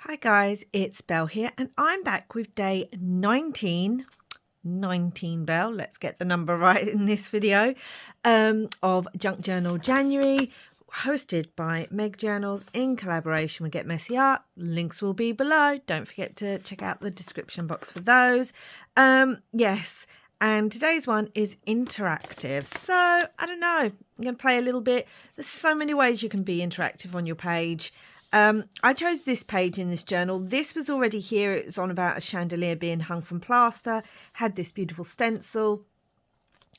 Hi guys, it's Belle here and I'm back with day 19 Belle, let's get the number right in this video, of Junk Journal January, hosted by Meg Journals in collaboration with Get Messy Art. Links will be below. Don't forget to check out the description box for those. Yes, and today's one is interactive. So, I don't know, I'm going to play a little bit. There's so many ways you can be interactive on your page. I chose this page in this journal. This was already here. It was on about a chandelier being hung from plaster, had this beautiful stencil.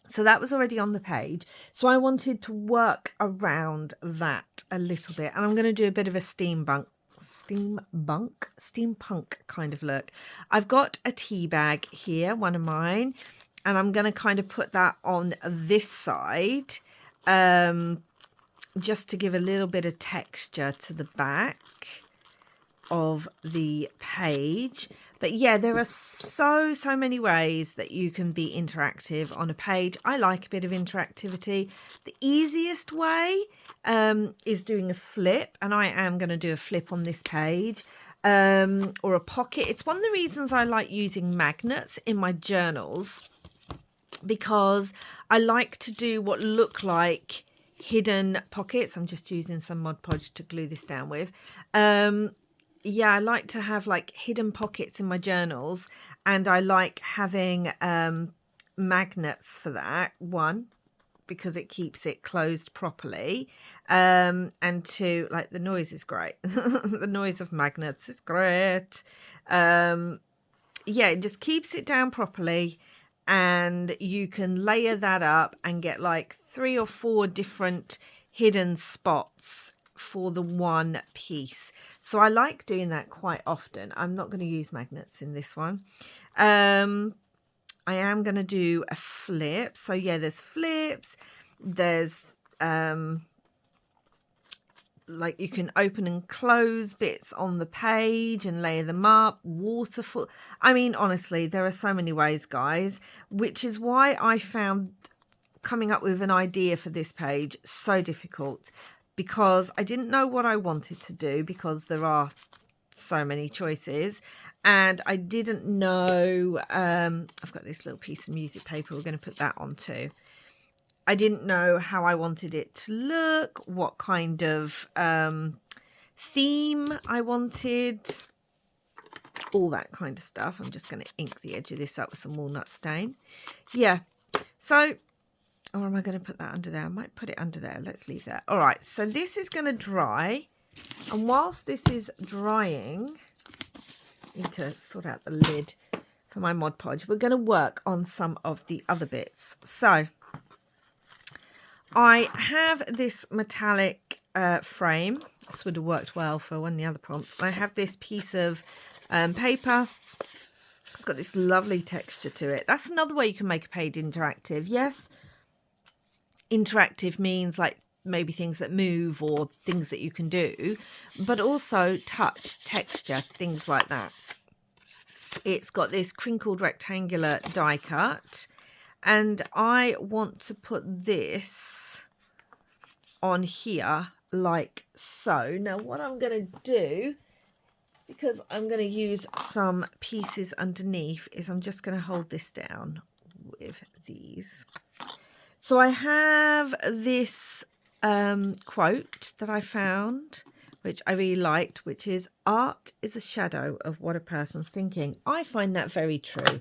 So that was already on the page. So I wanted to work around that a little bit. And I'm going to do a bit of a steampunk kind of look. I've got a tea bag here, one of mine, and I'm going to kind of put that on this side. Just to give a little bit of texture to the back of the page. But yeah, there are so many ways that you can be interactive on a page. I like a bit of interactivity. The easiest way is doing a flip, and I am going to do a flip on this page, or a pocket. It's one of the reasons I like using magnets in my journals, because I like to do what look like hidden pockets. I'm just using some Mod Podge to glue this down with. Yeah, I like to have like hidden pockets in my journals, and I like having magnets for that. One, because it keeps it closed properly, and two, like the noise is great. The noise of magnets is great. Yeah, it just keeps it down properly, and you can layer that up and get like 3 or 4 different hidden spots for the one piece. So I like doing that quite often. I'm not going to use magnets in this one. I am going to do a flip. So yeah, there's flips. There's like you can open and close bits on the page and layer them up. Waterfall. I mean, honestly, there are so many ways, guys, which is why I found coming up with an idea for this page so difficult, because I didn't know what I wanted to do, because there are so many choices, and I didn't know. I've got this little piece of music paper. We're going to put that on too. I didn't know how I wanted it to look, what kind of theme I wanted, all that kind of stuff. I'm just going to ink the edge of this up with some walnut stain. Yeah, so, or am I going to put that under there? I might put it under there. Let's leave that. All right, so this is going to dry. And whilst this is drying, I need to sort out the lid for my Mod Podge. We're going to work on some of the other bits. So I have this metallic frame. This would have worked well for one of the other prompts. I have this piece of paper. It's got this lovely texture to it. That's another way you can make a page interactive. Yes, interactive means like maybe things that move or things that you can do, but also touch, texture, things like that. It's got this crinkled rectangular die cut, and I want to put this on here like so. Now what I'm going to do, because I'm going to use some pieces underneath, is I'm just going to hold this down with these. So I have this quote that I found, which I really liked, which is, "Art is a shadow of what a person's thinking." I find that very true.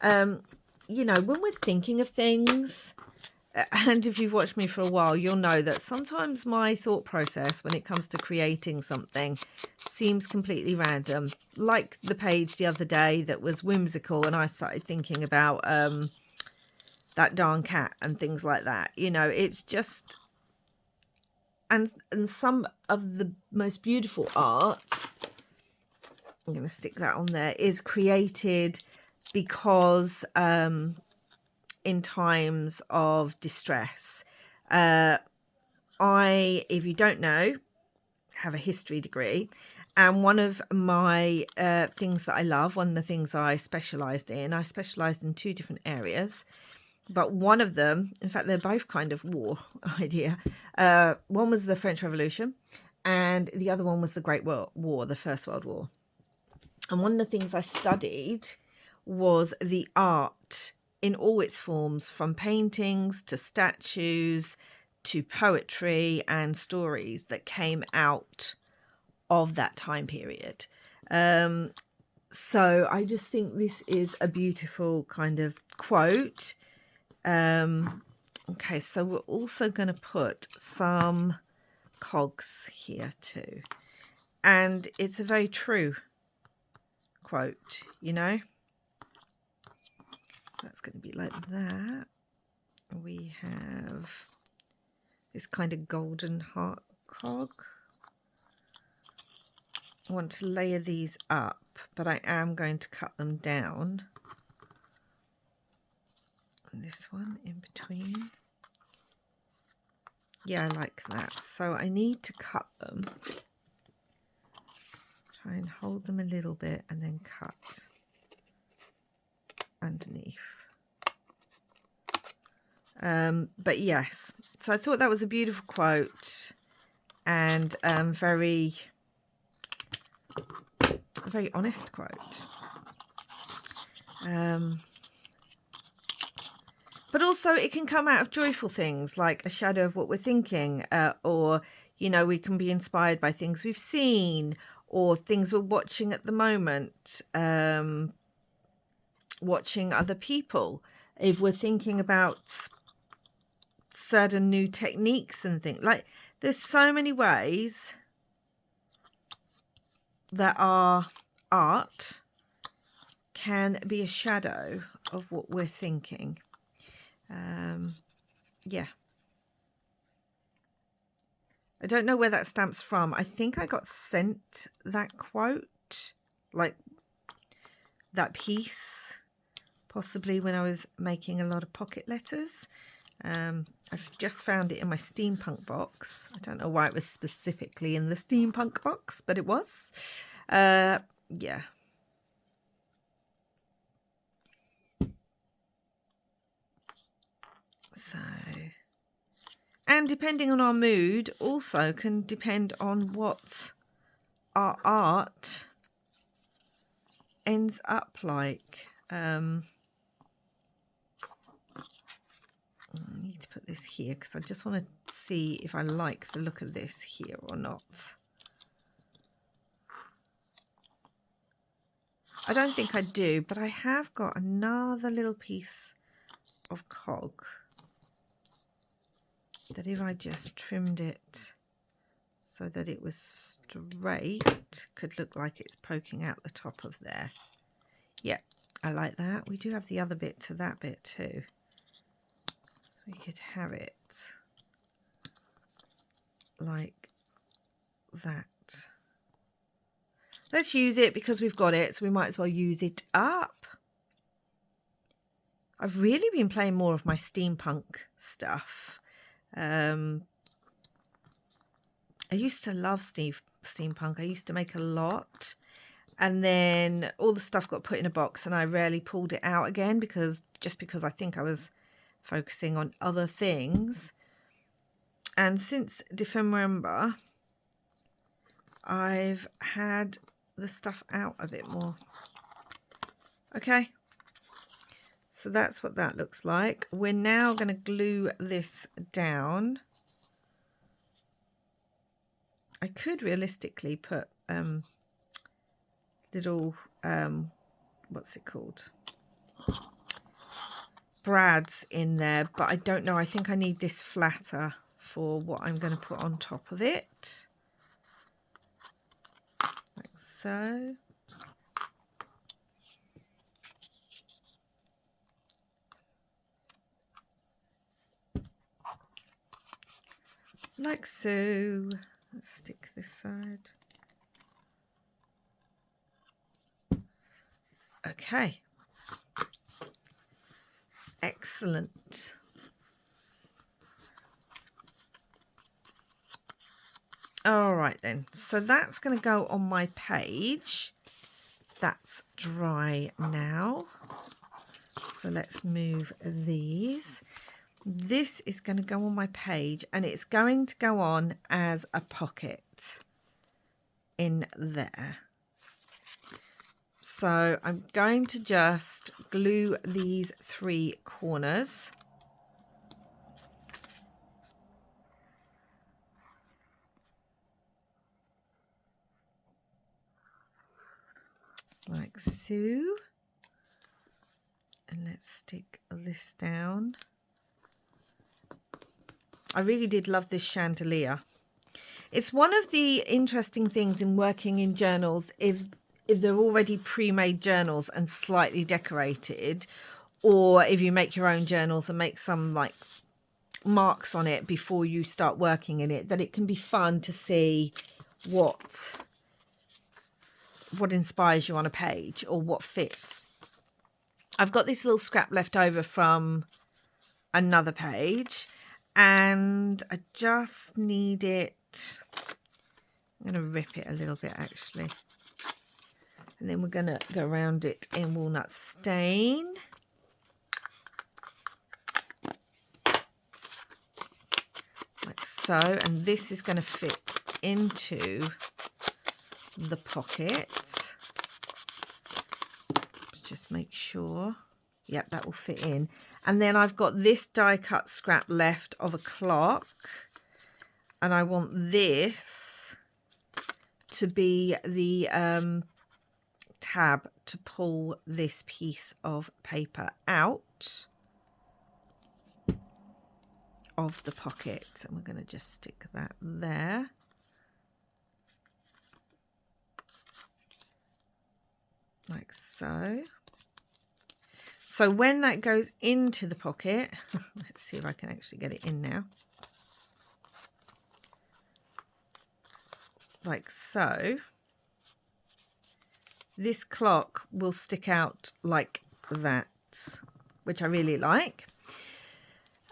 You know, when we're thinking of things, and if you've watched me for a while, you'll know that sometimes my thought process when it comes to creating something seems completely random. Like the page the other day that was whimsical, and I started thinking about that darn cat and things like that. You know, it's just, and some of the most beautiful art, I'm going to stick that on there, is created because in times of distress. I, if you don't know, have a history degree, and one of my things that I love, one of the things I specialised in 2 different areas, but one of them, in fact, they're both kind of war idea. One was the French Revolution, and the other one was the Great War, the First World War. And one of the things I studied was the art in all its forms, from paintings to statues to poetry and stories that came out of that time period. So I just think this is a beautiful kind of quote. Okay, so we're also going to put some cogs here too. And it's a very true quote, you know. That's going to be like that. We have this kind of golden heart cog. I want to layer these up, but I am going to cut them down. And this one in between. Yeah, I like that. So I need to cut them. Try and hold them a little bit and then cut underneath. But yes, so I thought that was a beautiful quote and very honest quote. But also it can come out of joyful things like a shadow of what we're thinking, or, you know, we can be inspired by things we've seen or things we're watching at the moment, watching other people. If we're thinking about certain new techniques and things, like there's so many ways that our art can be a shadow of what we're thinking. Yeah. I don't know where that stamp's from. I think I got sent that quote, like that piece, possibly when I was making a lot of pocket letters. I've just found it in my steampunk box. I don't know why it was specifically in the steampunk box, but it was. Yeah. So, and depending on our mood also can depend on what our art ends up like. I need to put this here because I just want to see if I like the look of this here or not. I don't think I do, but I have got another little piece of cog that if I just trimmed it so that it was straight, could look like it's poking out the top of there. Yeah, I like that. We do have the other bit to that bit too. So we could have it like that. Let's use it because we've got it, so we might as well use it up. I've really been playing more of my steampunk stuff. I used to love steampunk. I used to make a lot, and then all the stuff got put in a box and I rarely pulled it out again because I think I was focusing on other things. And since December, I've had the stuff out a bit more. Okay, so that's what that looks like. We're now going to glue this down. I could realistically put little what's it called, brads in there, but I don't know. I think I need this flatter for what I'm going to put on top of it, like so. Like so. Let's stick this side. Okay. Excellent. All right then. So that's going to go on my page. That's dry now. So let's move these. This is going to go on my page and it's going to go on as a pocket in there. So I'm going to just glue these 3 corners. Like so. And let's stick this down. I really did love this chandelier. It's one of the interesting things in working in journals, if they're already pre-made journals and slightly decorated, or if you make your own journals and make some like marks on it before you start working in it, that it can be fun to see what inspires you on a page or what fits. I've got this little scrap left over from another page, and I just need it. I'm going to rip it a little bit actually, and then we're going to go around it in walnut stain. Like so, and this is going to fit into the pocket. Let's just make sure. Yep, that will fit in. And then I've got this die cut scrap left of a clock, and I want this to be the tab to pull this piece of paper out of the pocket, and we're going to just stick that there. Like so. So when that goes into the pocket, let's see if I can actually get it in now. Like so. This clock will stick out like that, which I really like.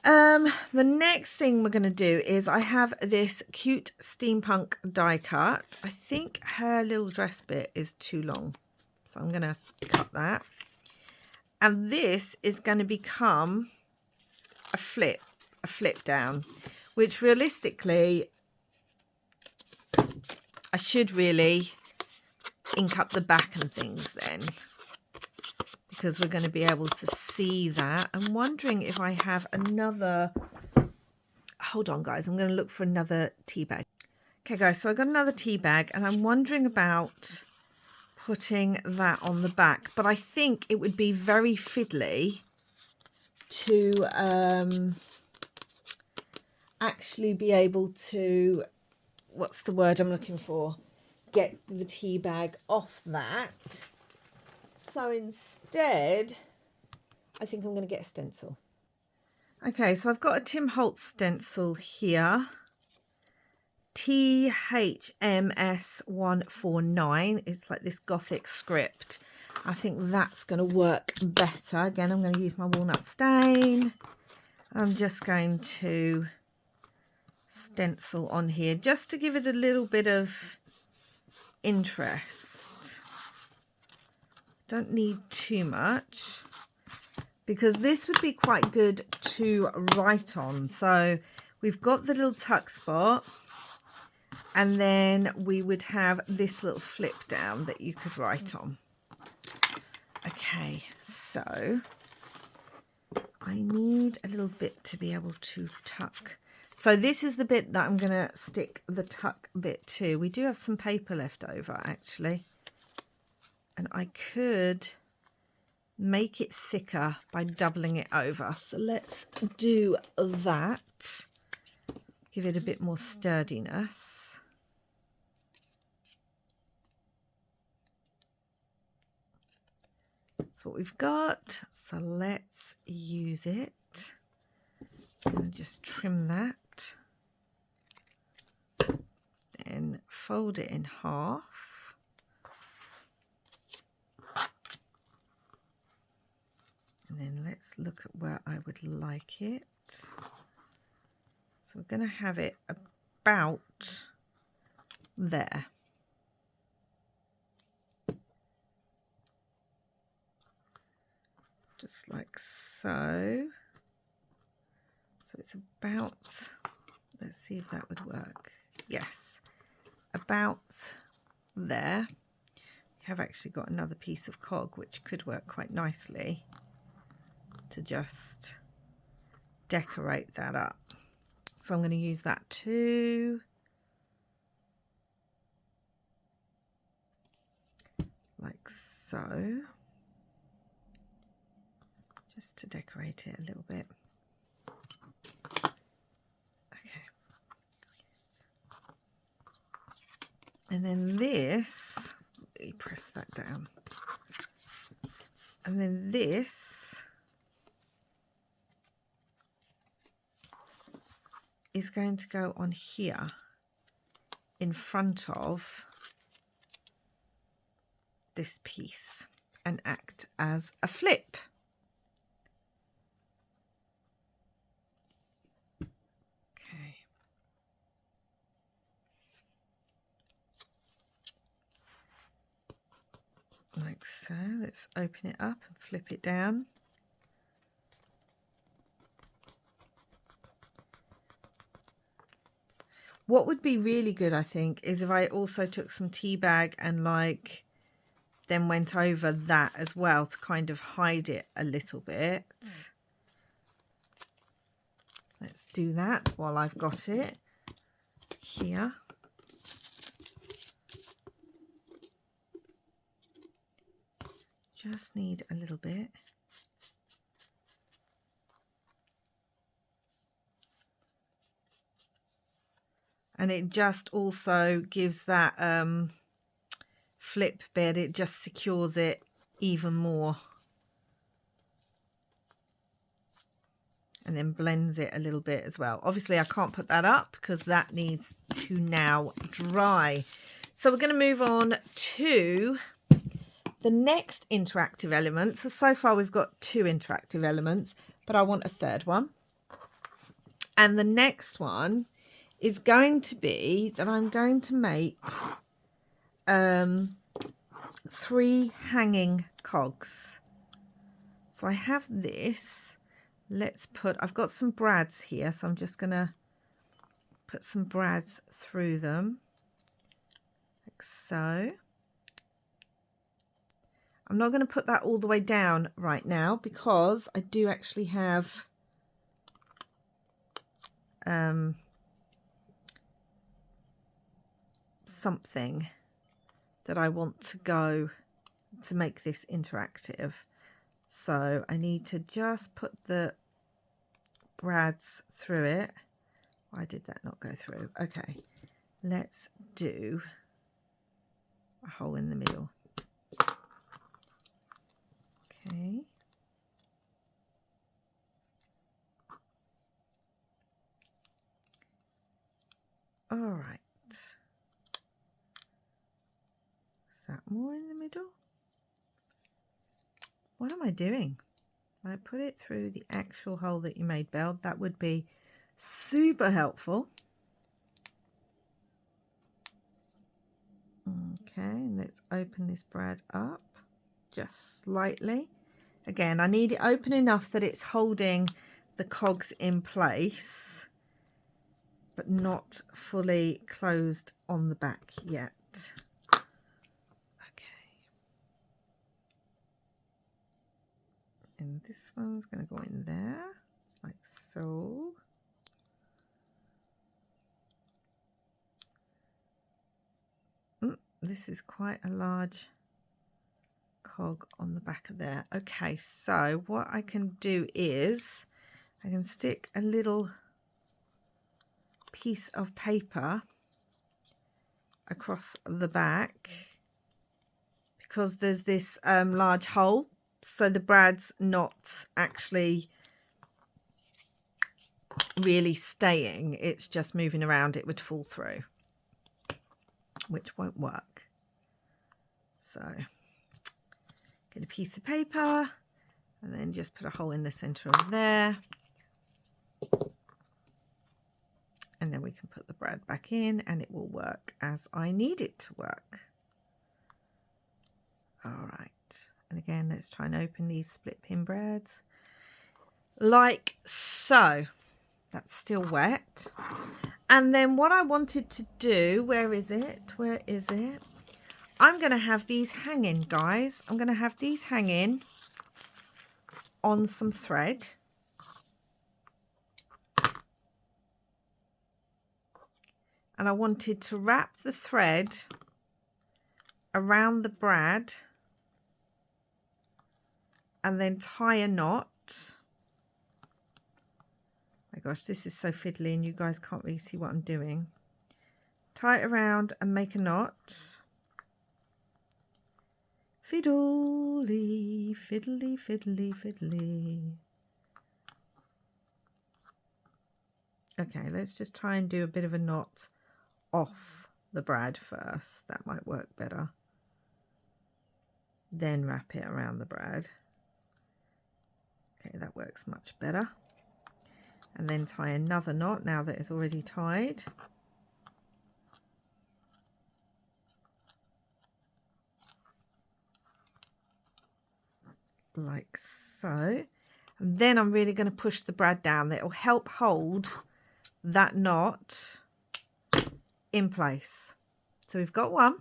The next thing we're going to do is I have this cute steampunk die cut. I think her little dress bit is too long, so I'm going to cut that. And this is going to become a flip down, which realistically, I should really ink up the back and things then, because we're going to be able to see that. I'm wondering if I have another, hold on guys, I'm going to look for another tea bag. Okay guys, so I got another tea bag, and I'm wondering about putting that on the back, but I think it would be very fiddly to actually be able to, what's the word I'm looking for, get the tea bag off that. So instead, I think I'm going to get a stencil. Okay, so I've got a Tim Holtz stencil here. THMS149. It's like this gothic script. I think that's going to work better. Again, I'm going to use my walnut stain. I'm just going to stencil on here just to give it a little bit of interest. Don't need too much, because this would be quite good to write on. So we've got the little tuck spot, and then we would have this little flip down that you could write on. Okay, so I need a little bit to be able to tuck. So this is the bit that I'm going to stick the tuck bit to. We do have some paper left over actually, and I could make it thicker by doubling it over. So let's do that. Give it a bit more sturdiness. That's what we've got. So let's use it. I'm going to just trim that. Then fold it in half. And then let's look at where I would like it. So we're going to have it about there. Just like so. So it's about, let's see if that would work. Yes, about there. have actually got another piece of cog which could work quite nicely to just decorate that up. So I'm going to use that too. Like so. Just to decorate it a little bit. Okay. And then this, let me press that down. And then this is going to go on here in front of this piece and act as a flip. Okay. Like so. Let's open it up and flip it down. What would be really good, I think, is if I also took some tea bag and like then went over that as well to kind of hide it a little bit. Let's do that while I've got it here. Just need a little bit. And it just also gives that flip bit, it just secures it even more. And then blends it a little bit as well. Obviously I can't put that up because that needs to now dry. So we're going to move on to the next interactive element. So far we've got 2 interactive elements, but I want a third one. And the next one is going to be that I'm going to make 3 hanging cogs. So I have this. Let's put, I've got some brads here, so I'm just going to put some brads through them, like so. I'm not going to put that all the way down right now because I do actually have something that I want to go to make this interactive. So I need to just put the brads through it. Why did that not go through? Okay, let's do a hole in the middle. Okay. All right. Is that more in the middle? What am I doing? I put it through the actual hole that you made, Belle. That would be super helpful. Okay, and let's open this brad up just slightly. Again, I need it open enough that it's holding the cogs in place, but not fully closed on the back yet. And this one's going to go in there, like so. This is quite a large cog on the back of there. Okay, so what I can do is I can stick a little piece of paper across the back because there's this large hole. So the brad's not actually really staying, it's just moving around, it would fall through, which won't work. So get a piece of paper and then just put a hole in the center of there. And then we can put the brad back in and it will work as I need it to work. All right. And again, let's try and open these split pin brads like so. That's still wet. And then what I wanted to do, where is it? Where is it? I'm going to have these hanging, guys. I'm going to have these hanging on some thread. And I wanted to wrap the thread around the brad and then tie a knot. My gosh, this is so fiddly and you guys can't really see what I'm doing. Tie it around and make a knot. Fiddly, fiddly, fiddly, fiddly. Okay, let's just try and do a bit of a knot off the brad first. That might work better. Then wrap it around the brad. Okay, that works much better. And then tie another knot now that it's already tied. Like so. And then I'm really going to push the brad down. That will help hold that knot in place. So we've got one. A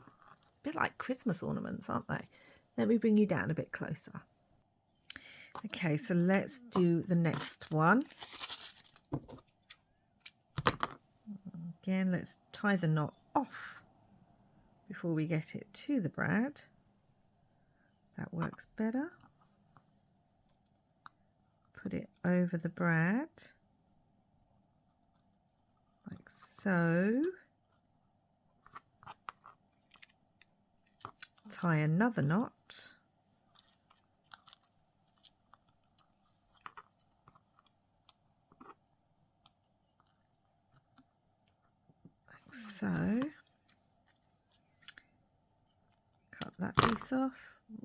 bit like Christmas ornaments, aren't they? Let me bring you down a bit closer. Okay, so let's do the next one. Again, let's tie the knot off before we get it to the brad. That works better. Put it over the brad, like so. Tie another knot. Like so. Cut that piece off,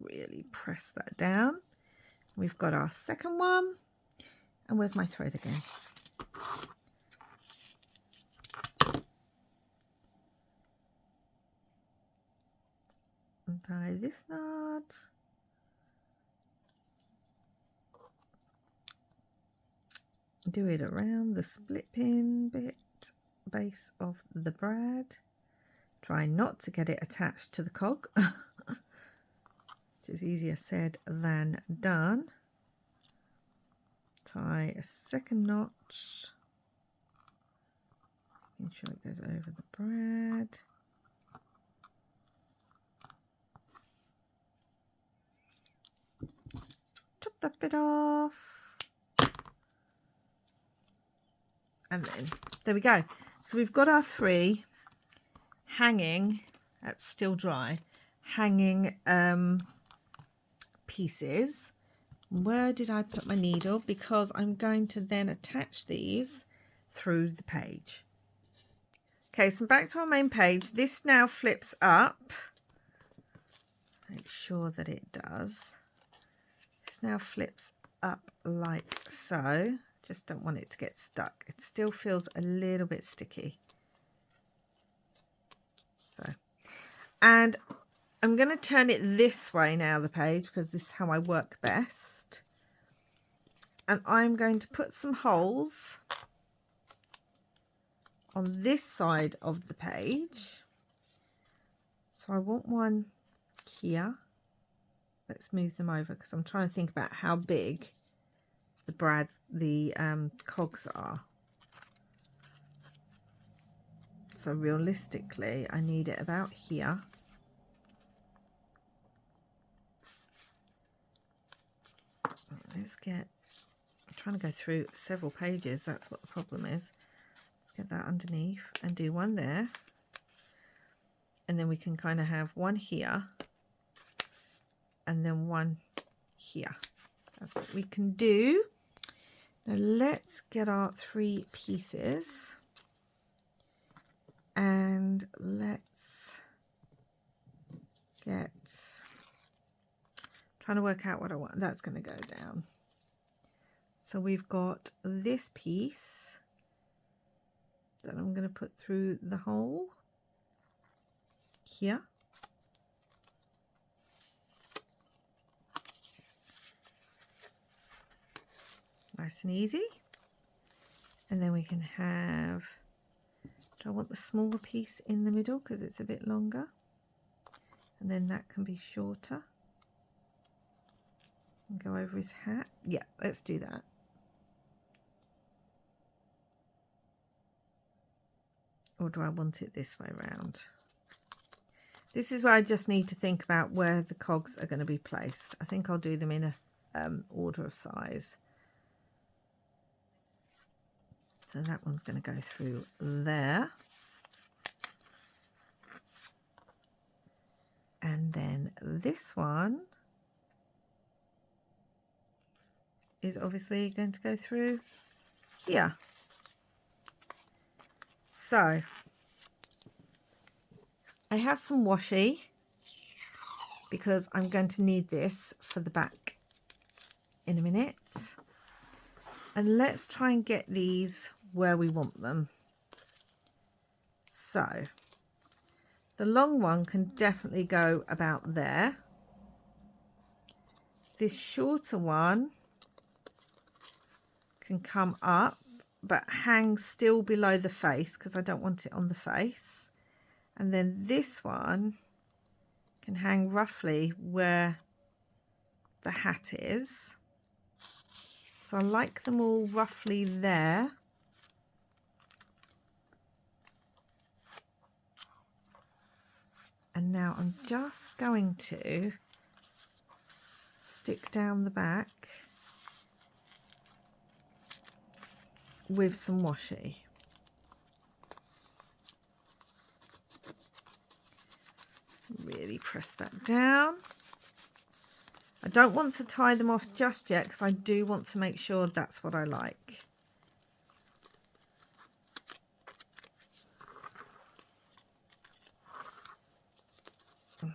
really press that down. We've got our second one. And where's my thread again? Untie this knot. Do it around the split pin bit, base of the brad. Try not to get it attached to the cog, which is easier said than done. Tie a second knot. Make sure it goes over the brad. Chop that bit off. And then there we go. So we've got our three hanging, that's still dry, hanging pieces. Where did I put my needle? Because I'm going to then attach these through the page. Okay, so back to our main page. This now flips up. Make sure that it does. This now flips up like so. Just don't want it to get stuck. It still feels a little bit sticky. So, and I'm going to turn it this way now, the page, because this is how I work best. And I'm going to put some holes on this side of the page. So I want one here. Let's move them over because I'm trying to think about how big the cogs are. So realistically, I need it about here. Let's get, I'm trying to go through several pages, that's what the problem is. Let's get that underneath and do one there. And then we can kind of have one here and then one here. That's what we can do. Now let's get our three pieces and let's get, trying to work out what I want. That's going to go down. So we've got this piece that I'm going to put through the hole here. Nice and easy. And then we can have, do I want the smaller piece in the middle because it's a bit longer? And then that can be shorter. And go over his hat. Yeah, let's do that. Or do I want it this way around? This is where I just need to think about where the cogs are going to be placed. I think I'll do them in a order of size. So that one's going to go through there. And then this one is obviously going to go through here. So I have some washi because I'm going to need this for the back in a minute. And let's try and get these where we want them. So the long one can definitely go about there. This shorter one can come up but hang still below the face because I don't want it on the face. And then this one can hang roughly where the hat is. So I like them all roughly there. And now I'm just going to stick down the back with some washi. Really press that down. I don't want to tie them off just yet because I do want to make sure that's what I like.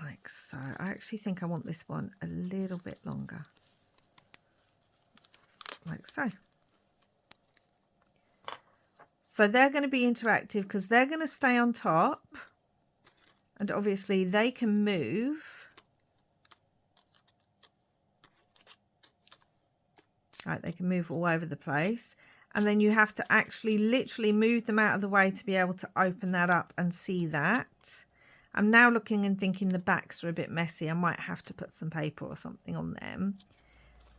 Like so. I actually think I want this one a little bit longer. Like so. So they're going to be interactive because they're going to stay on top. And obviously they can move. Right, they can move all over the place. And then you have to actually literally move them out of the way to be able to open that up and see that. I'm now looking and thinking the backs are a bit messy. I might have to put some paper or something on them.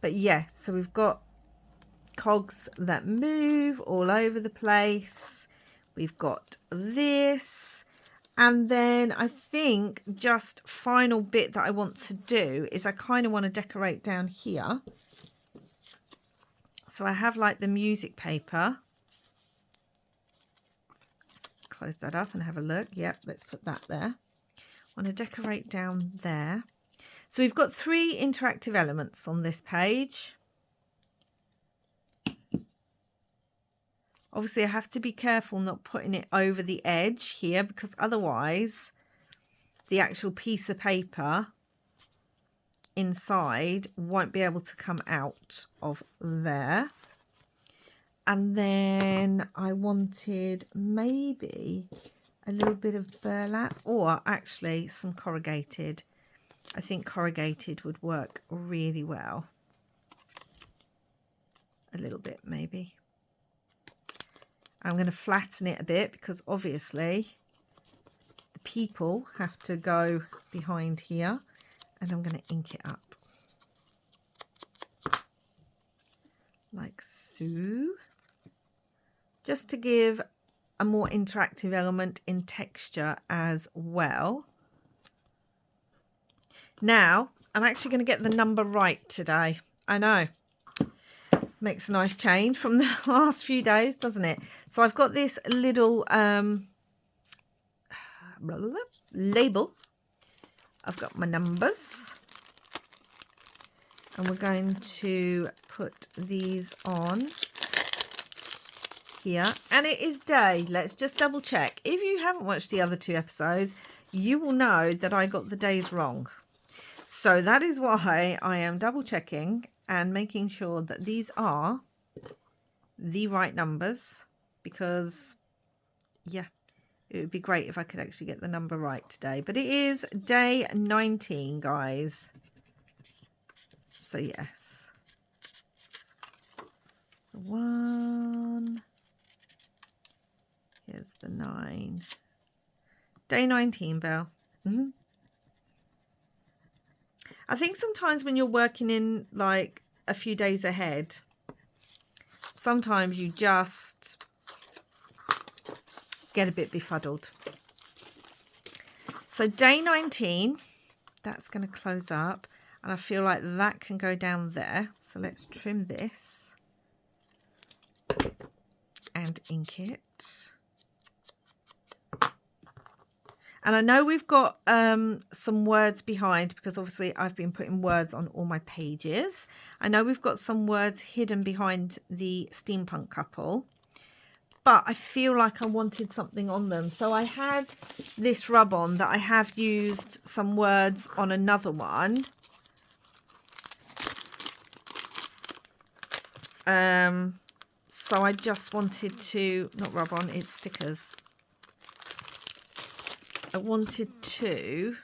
But yeah, so we've got cogs that move all over the place. We've got this. And then I think just final bit that I want to do is I kind of want to decorate down here. So I have like the music paper. Close that up and have a look. Yep, let's put that there. I want to decorate down there. So we've got 3 interactive elements on this page. Obviously I have to be careful not putting it over the edge here because otherwise the actual piece of paper inside won't be able to come out of there. And then I wanted maybe a little bit of burlap or actually some corrugated. I think corrugated would work really well. A little bit maybe. I'm going to flatten it a bit because obviously the people have to go behind here, and I'm going to ink it up like so, just to give a more interactive element in texture as well. Now I'm actually going to get the number right today. I know, makes a nice change from the last few days, doesn't it? So I've got this little label. I've got my numbers. And we're going to put these on here. And it is day. Let's just double check. If you haven't watched the other 2 episodes, you will know that I got the days wrong. So that is why I am double checking and making sure that these are the right numbers, because yeah, it would be great if I could actually get the number right today. But it is day 19, guys. So yes. 1. Here's the 9. Day 19, Belle. I think sometimes when you're working in like a few days ahead, sometimes you just get a bit befuddled. So day 19, that's going to close up, and I feel like that can go down there. So let's trim this and ink it. And I know we've got some words behind, because obviously I've been putting words on all my pages. I know we've got some words hidden behind the steampunk couple, but I feel like I wanted something on them. So I had this rub-on that I have used some words on another one. So I just wanted to, not rub-on, it's stickers. I wanted to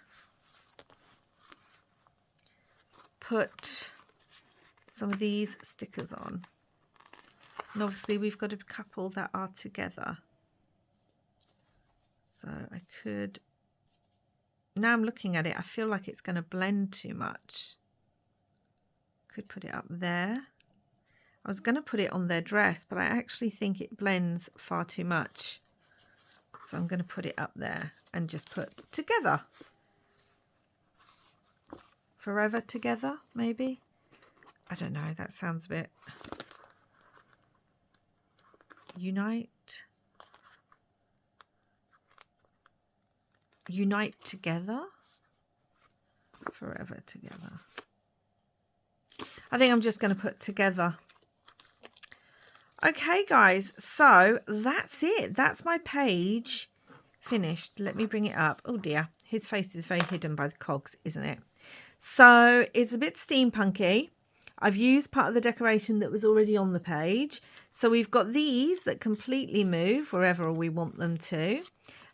put some of these stickers on. And obviously we've got a couple that are together. So I could, now I'm looking at it, I feel like it's going to blend too much. Could put it up there. I was going to put it on their dress, but I actually think it blends far too much. So I'm going to put it up there and just put together. Forever together, maybe? I don't know, that sounds a bit... Unite. Unite together. Forever together. I think I'm just going to put together. Okay, guys, so that's it. That's my page finished. Let me bring it up. Oh dear, his face is very hidden by the cogs, isn't it? So it's a bit steampunky. I've used part of the decoration that was already on the page. So we've got these that completely move wherever we want them to.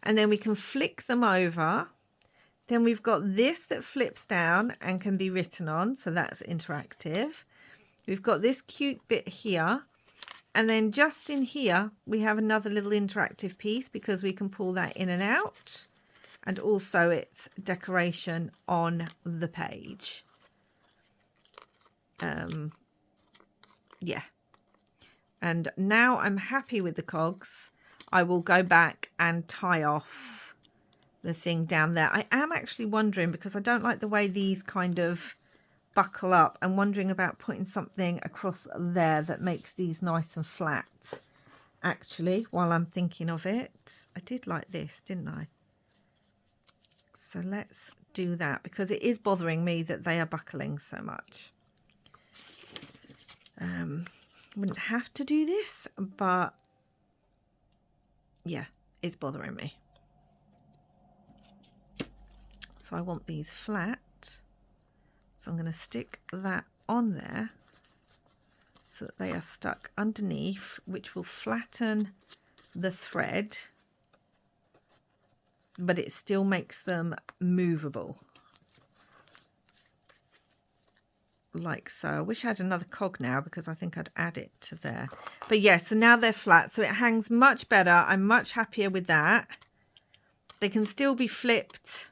And then we can flick them over. Then we've got this that flips down and can be written on. So that's interactive. We've got this cute bit here. And then just in here, we have another little interactive piece because we can pull that in and out. And also it's decoration on the page. Yeah. And now I'm happy with the cogs. I will go back and tie off the thing down there. I am actually wondering, because I don't like the way these kind of buckle up, I'm wondering about putting something across there that makes these nice and flat, actually, while I'm thinking of it. I did like this, didn't I? So let's do that, because it is bothering me that they are buckling so much. Wouldn't have to do this, but yeah, it's bothering me. So I want these flat. So I'm going to stick that on there so that they are stuck underneath, which will flatten the thread, but it still makes them movable. Like so. I wish I had another cog now, because I think I'd add it to there. But yeah, so now they're flat, so it hangs much better. I'm much happier with that. They can still be flipped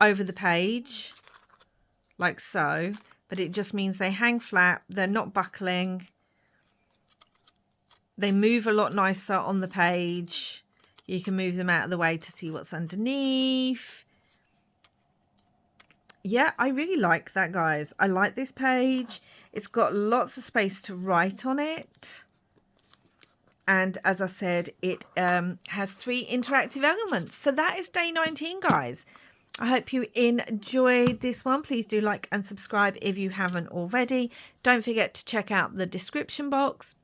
over the page, like so, but it just means they hang flat. They're not buckling. They move a lot nicer on the page. You can move them out of the way to see what's underneath. Yeah, I really like that, guys. I like this page. It's got lots of space to write on it. And as I said, it has 3 interactive elements. So that is day 19, guys. I hope you enjoyed this one. Please do like and subscribe if you haven't already. Don't forget to check out the description box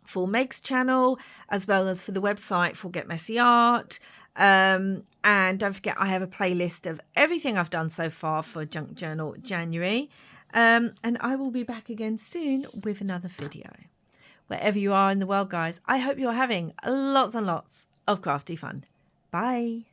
for Meg's channel, as well as for the website for Get Messy Art. And don't forget, I have a playlist of everything I've done so far for Junk Journal January. And I will be back again soon with another video. Wherever you are in the world, guys, I hope you're having lots and lots of crafty fun. Bye.